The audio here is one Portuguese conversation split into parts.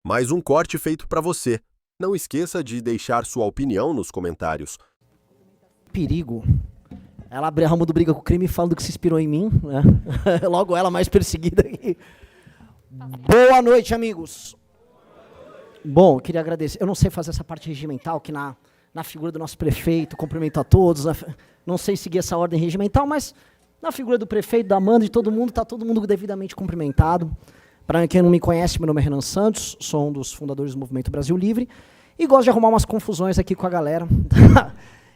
Mais um corte feito para você. Não esqueça de deixar sua opinião nos comentários. Perigo. Ela abre ramo do Briga com o Crime falando que se inspirou em mim, né? Logo ela mais perseguida aqui. Boa noite, amigos. Bom, eu queria agradecer. Eu não sei fazer essa parte regimental, que na figura do nosso prefeito, cumprimento a todos. Não sei seguir essa ordem regimental, mas na figura do prefeito, da Amanda, de todo mundo, está todo mundo devidamente cumprimentado. Para quem não me conhece, meu nome é Renan Santos, sou um dos fundadores do Movimento Brasil Livre e gosto de arrumar umas confusões aqui com a galera.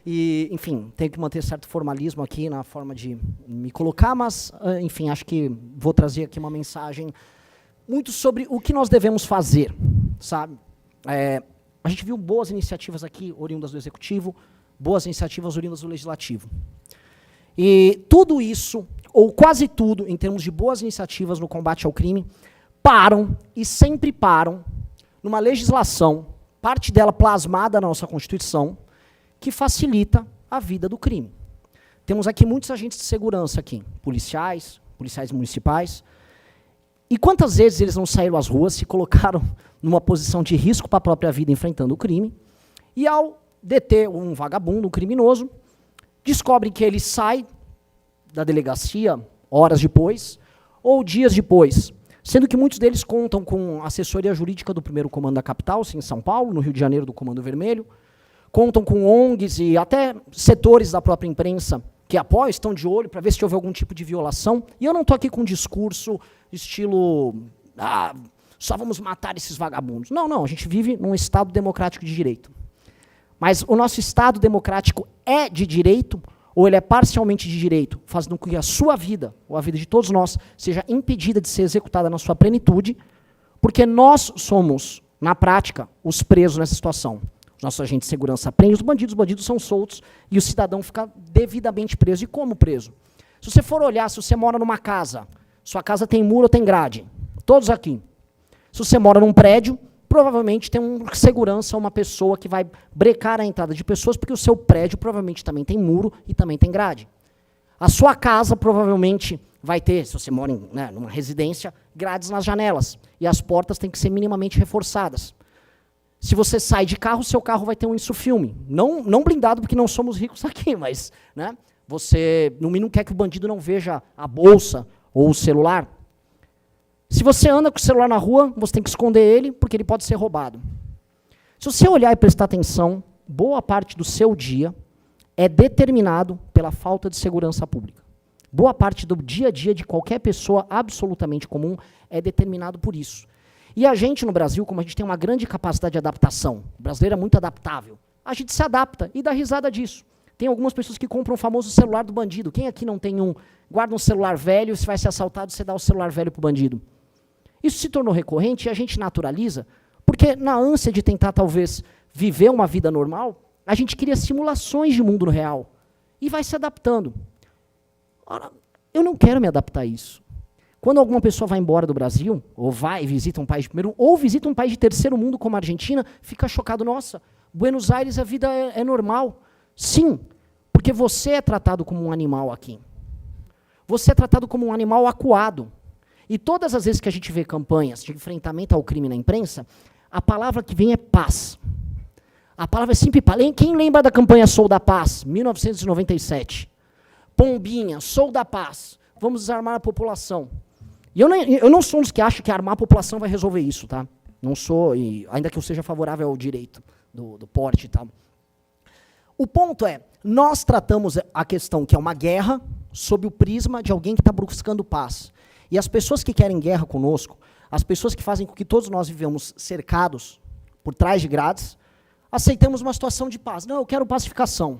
E, enfim, tenho que manter certo formalismo aqui na forma de me colocar, mas, enfim, acho que vou trazer aqui uma mensagem muito sobre o que nós devemos fazer, sabe? A gente viu boas iniciativas aqui, oriundas do Executivo, boas iniciativas oriundas do Legislativo. E tudo isso, ou quase tudo, em termos de boas iniciativas no combate ao crime, param, e sempre param, numa legislação, parte dela plasmada na nossa Constituição, que facilita a vida do crime. Temos aqui muitos agentes de segurança aqui, policiais municipais, e quantas vezes eles não saíram às ruas, se colocaram numa posição de risco para a própria vida enfrentando o crime, e ao deter um vagabundo, um criminoso, descobrem que ele sai da delegacia horas depois, ou dias depois, sendo que muitos deles contam com assessoria jurídica do primeiro comando da capital, em São Paulo, no Rio de Janeiro do Comando Vermelho, contam com ONGs e até setores da própria imprensa que apoiam, estão de olho para ver se houve algum tipo de violação. E eu não estou aqui com um discurso estilo, só vamos matar esses vagabundos. Não, não, a gente vive num Estado democrático de direito. Mas o nosso Estado democrático é de direito ou ele é parcialmente de direito, fazendo com que a sua vida, ou a vida de todos nós, seja impedida de ser executada na sua plenitude, porque nós somos, na prática, os presos nessa situação. Os nossos agentes de segurança prendem os bandidos são soltos, e o cidadão fica devidamente preso. E como preso? Se você for olhar, se você mora numa casa, sua casa tem muro ou tem grade? Todos aqui. Se você mora num prédio, provavelmente tem um segurança, uma pessoa que vai brecar a entrada de pessoas, porque o seu prédio provavelmente também tem muro e também tem grade. A sua casa provavelmente vai ter, se você mora numa residência, grades nas janelas. E as portas têm que ser minimamente reforçadas. Se você sai de carro, seu carro vai ter um insufilme. Não blindado, porque não somos ricos aqui, mas você, no mínimo, quer que o bandido não veja a bolsa ou o celular. Se você anda com o celular na rua, você tem que esconder ele, porque ele pode ser roubado. Se você olhar e prestar atenção, boa parte do seu dia é determinado pela falta de segurança pública. Boa parte do dia a dia de qualquer pessoa absolutamente comum é determinado por isso. E a gente no Brasil, como a gente tem uma grande capacidade de adaptação, o brasileiro é muito adaptável, a gente se adapta e dá risada disso. Tem algumas pessoas que compram o famoso celular do bandido. Quem aqui não tem guarda um celular velho, se vai ser assaltado, você dá o celular velho para o bandido. Isso se tornou recorrente e a gente naturaliza, porque na ânsia de tentar, talvez, viver uma vida normal, a gente cria simulações de mundo real e vai se adaptando. Ora, eu não quero me adaptar a isso. Quando alguma pessoa vai embora do Brasil, ou vai e visita um país de primeiro, ou visita um país de terceiro mundo como a Argentina, fica chocado, nossa, Buenos Aires a vida é normal. Sim, porque você é tratado como um animal aqui. Você é tratado como um animal acuado. E todas as vezes que a gente vê campanhas de enfrentamento ao crime na imprensa, a palavra que vem é paz. A palavra é sempre paz. Quem lembra da campanha Sou da Paz, 1997? Pombinha, Sou da Paz, vamos desarmar a população. E eu não sou um dos que acham que armar a população vai resolver isso, tá? Não sou, ainda que eu seja favorável ao direito do porte e tal. O ponto é, nós tratamos a questão que é uma guerra sob o prisma de alguém que está buscando paz. E as pessoas que querem guerra conosco, as pessoas que fazem com que todos nós vivamos cercados por trás de grades, aceitamos uma situação de paz. Não, eu quero pacificação.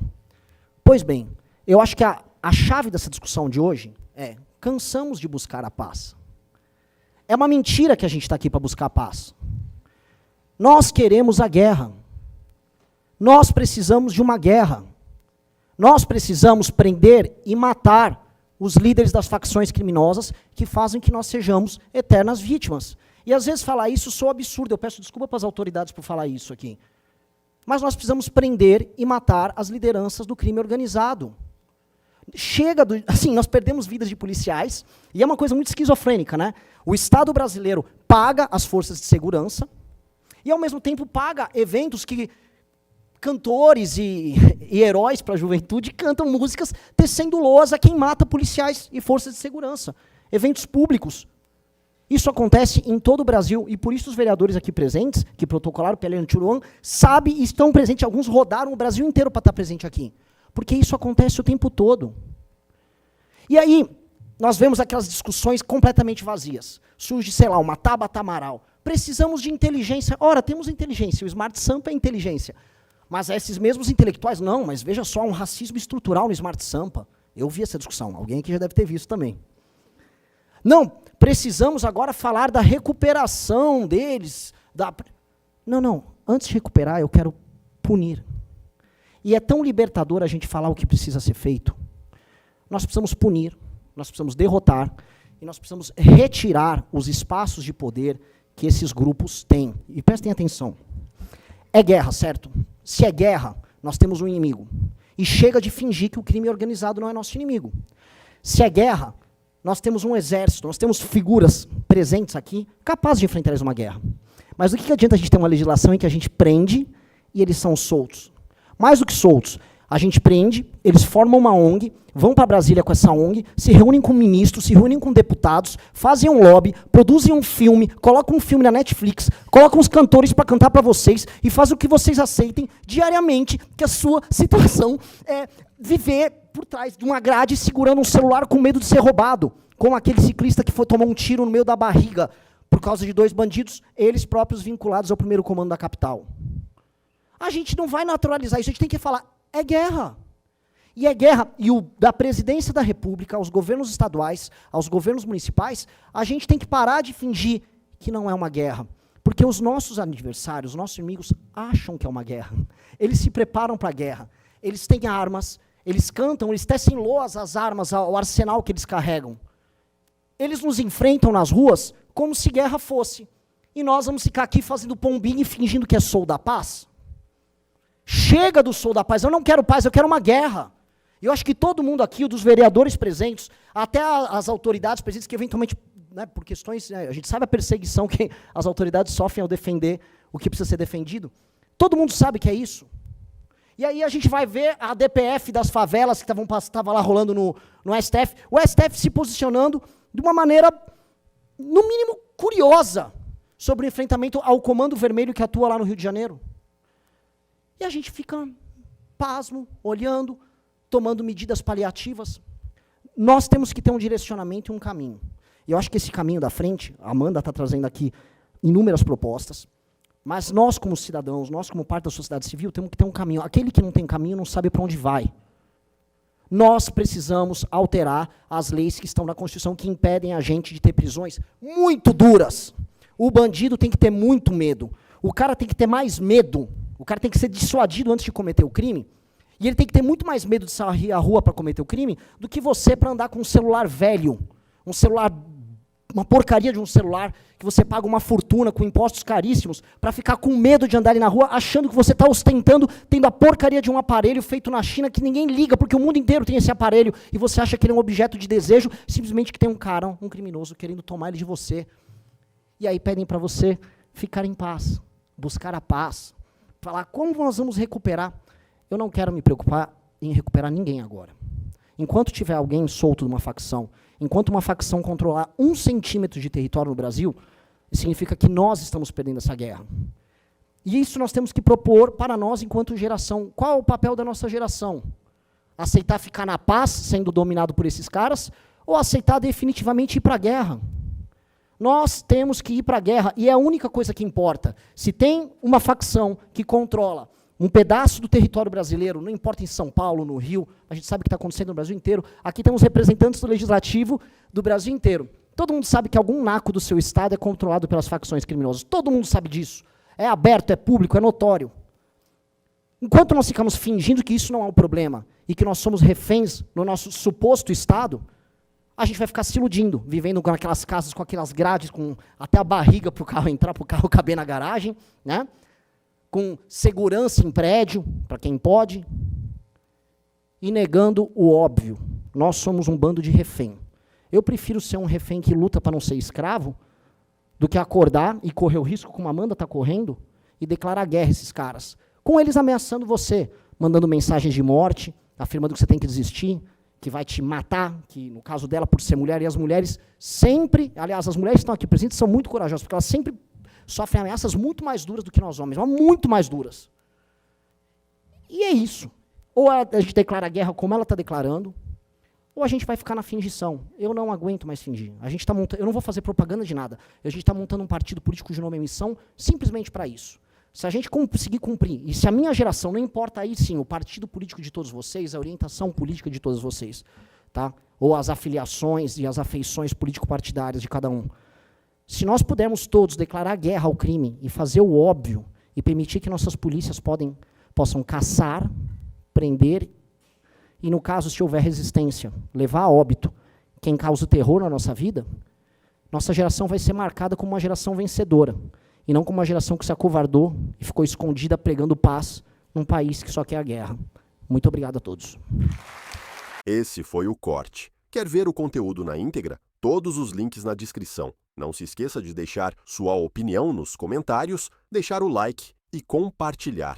Pois bem, eu acho que a chave dessa discussão de hoje é: cansamos de buscar a paz. É uma mentira que a gente está aqui para buscar a paz. Nós queremos a guerra. Nós precisamos de uma guerra. Nós precisamos prender e matar os líderes das facções criminosas que fazem que nós sejamos eternas vítimas. E às vezes falar isso soa absurdo, eu peço desculpa para as autoridades por falar isso aqui. Mas nós precisamos prender e matar as lideranças do crime organizado. Chega assim, nós perdemos vidas de policiais, e é uma coisa muito esquizofrênica, né? O Estado brasileiro paga as forças de segurança, E, ao mesmo tempo, paga eventos que cantores e heróis para a juventude cantam músicas tecendo loas a quem mata policiais e forças de segurança. Eventos públicos. Isso acontece em todo o Brasil, e por isso os vereadores aqui presentes, que protocolaram pela Antiruan, sabem e estão presentes, alguns rodaram o Brasil inteiro para estar presente aqui. Porque isso acontece o tempo todo. E aí, nós vemos aquelas discussões completamente vazias. Surge, sei lá, uma Tabata Amaral. Precisamos de inteligência. Ora, temos inteligência, o Smart Sampa é inteligência. Mas esses mesmos intelectuais, não, mas veja só, um racismo estrutural no Smart Sampa. Eu vi essa discussão, alguém aqui já deve ter visto também. Não, precisamos agora falar da recuperação deles. Não, antes de recuperar, eu quero punir. E é tão libertador a gente falar o que precisa ser feito. Nós precisamos punir, nós precisamos derrotar, e nós precisamos retirar os espaços de poder que esses grupos têm. E prestem atenção. É guerra, certo? Se é guerra, nós temos um inimigo. E chega de fingir que o crime organizado não é nosso inimigo. Se é guerra, nós temos um exército, nós temos figuras presentes aqui capazes de enfrentar uma guerra. Mas do que adianta a gente ter uma legislação em que a gente prende e eles são soltos? Mais do que soltos, a gente prende, eles formam uma ONG, vão para Brasília com essa ONG, se reúnem com ministros, se reúnem com deputados, fazem um lobby, produzem um filme, colocam um filme na Netflix, colocam os cantores para cantar para vocês e fazem o que vocês aceitem diariamente, que a sua situação é viver por trás de uma grade segurando um celular com medo de ser roubado, como aquele ciclista que foi tomar um tiro no meio da barriga por causa de 2 bandidos, eles próprios vinculados ao primeiro comando da capital. A gente não vai naturalizar isso, a gente tem que falar, é guerra. E é guerra, e da presidência da República, aos governos estaduais, aos governos municipais, a gente tem que parar de fingir que não é uma guerra. Porque os nossos adversários, os nossos inimigos, acham que é uma guerra. Eles se preparam para a guerra. Eles têm armas, eles cantam, eles tecem loas às armas, ao arsenal que eles carregam. Eles nos enfrentam nas ruas como se guerra fosse. E nós vamos ficar aqui fazendo pombinho e fingindo que é Sou da Paz? Chega do Sou da Paz, eu não quero paz, eu quero uma guerra. Eu acho que todo mundo aqui, dos vereadores presentes, até as autoridades presentes, que eventualmente, né, por questões, a gente sabe a perseguição que as autoridades sofrem ao defender o que precisa ser defendido. Todo mundo sabe que é isso. E aí a gente vai ver a DPF das favelas que estava lá rolando no STF, o STF se posicionando de uma maneira, no mínimo, curiosa, sobre o enfrentamento ao Comando Vermelho que atua lá no Rio de Janeiro. E a gente fica pasmo, olhando, tomando medidas paliativas. Nós temos que ter um direcionamento e um caminho. E eu acho que esse caminho da frente, a Amanda está trazendo aqui inúmeras propostas, mas nós como cidadãos, nós como parte da sociedade civil, temos que ter um caminho. Aquele que não tem caminho não sabe para onde vai. Nós precisamos alterar as leis que estão na Constituição que impedem a gente de ter prisões muito duras. O bandido tem que ter muito medo. O cara tem que ter mais medo. O cara tem que ser dissuadido antes de cometer o crime. E ele tem que ter muito mais medo de sair à rua para cometer o crime do que você para andar com um celular velho. Um celular, uma porcaria de um celular, que você paga uma fortuna com impostos caríssimos, para ficar com medo de andar ali na rua, achando que você está ostentando, tendo a porcaria de um aparelho feito na China que ninguém liga, porque o mundo inteiro tem esse aparelho, e você acha que ele é um objeto de desejo, simplesmente que tem um cara, um criminoso, querendo tomar ele de você. E aí pedem para você ficar em paz, buscar a paz, falar como nós vamos recuperar. Eu não quero me preocupar em recuperar ninguém agora. Enquanto tiver alguém solto de uma facção, enquanto uma facção controlar 1 centímetro de território no Brasil, significa que nós estamos perdendo essa guerra. E isso nós temos que propor para nós enquanto geração. Qual é o papel da nossa geração? Aceitar ficar na paz, sendo dominado por esses caras, ou aceitar definitivamente ir para a guerra? Nós temos que ir para a guerra, e é a única coisa que importa. Se tem uma facção que controla um pedaço do território brasileiro, não importa em São Paulo, no Rio, a gente sabe o que está acontecendo no Brasil inteiro, aqui temos representantes do legislativo do Brasil inteiro. Todo mundo sabe que algum naco do seu estado é controlado pelas facções criminosas. Todo mundo sabe disso. É aberto, é público, é notório. Enquanto nós ficamos fingindo que isso não é um problema, e que nós somos reféns no nosso suposto estado, a gente vai ficar se iludindo, vivendo com aquelas casas, com aquelas grades, com até a barriga para o carro entrar, para o carro caber na garagem, né? Com segurança em prédio, para quem pode, e negando o óbvio. Nós somos um bando de refém. Eu prefiro ser um refém que luta para não ser escravo, do que acordar e correr o risco, como a Amanda está correndo, e declarar guerra a esses caras. Com eles ameaçando você, mandando mensagens de morte, afirmando que você tem que desistir, que vai te matar, que no caso dela por ser mulher, e as mulheres sempre, aliás, as mulheres que estão aqui presentes são muito corajosas, porque elas sempre sofrem ameaças muito mais duras do que nós homens, mas muito mais duras. E é isso. Ou a gente declara a guerra como ela está declarando, ou a gente vai ficar na fingição. Eu não aguento mais fingir. A gente tá montando, eu não vou fazer propaganda de nada. A gente está montando um partido político de nome e missão simplesmente para isso. Se a gente conseguir cumprir, e se a minha geração, não importa aí sim, o partido político de todos vocês, a orientação política de todos vocês, tá? Ou as afiliações e as afeições político-partidárias de cada um. Se nós pudermos todos declarar guerra ao crime e fazer o óbvio e permitir que nossas polícias possam caçar, prender e, no caso, se houver resistência, levar a óbito quem causa o terror na nossa vida, nossa geração vai ser marcada como uma geração vencedora e não como uma geração que se acovardou e ficou escondida pregando paz num país que só quer a guerra. Muito obrigado a todos. Esse foi o corte. Quer ver o conteúdo na íntegra? Todos os links na descrição. Não se esqueça de deixar sua opinião nos comentários, deixar o like e compartilhar.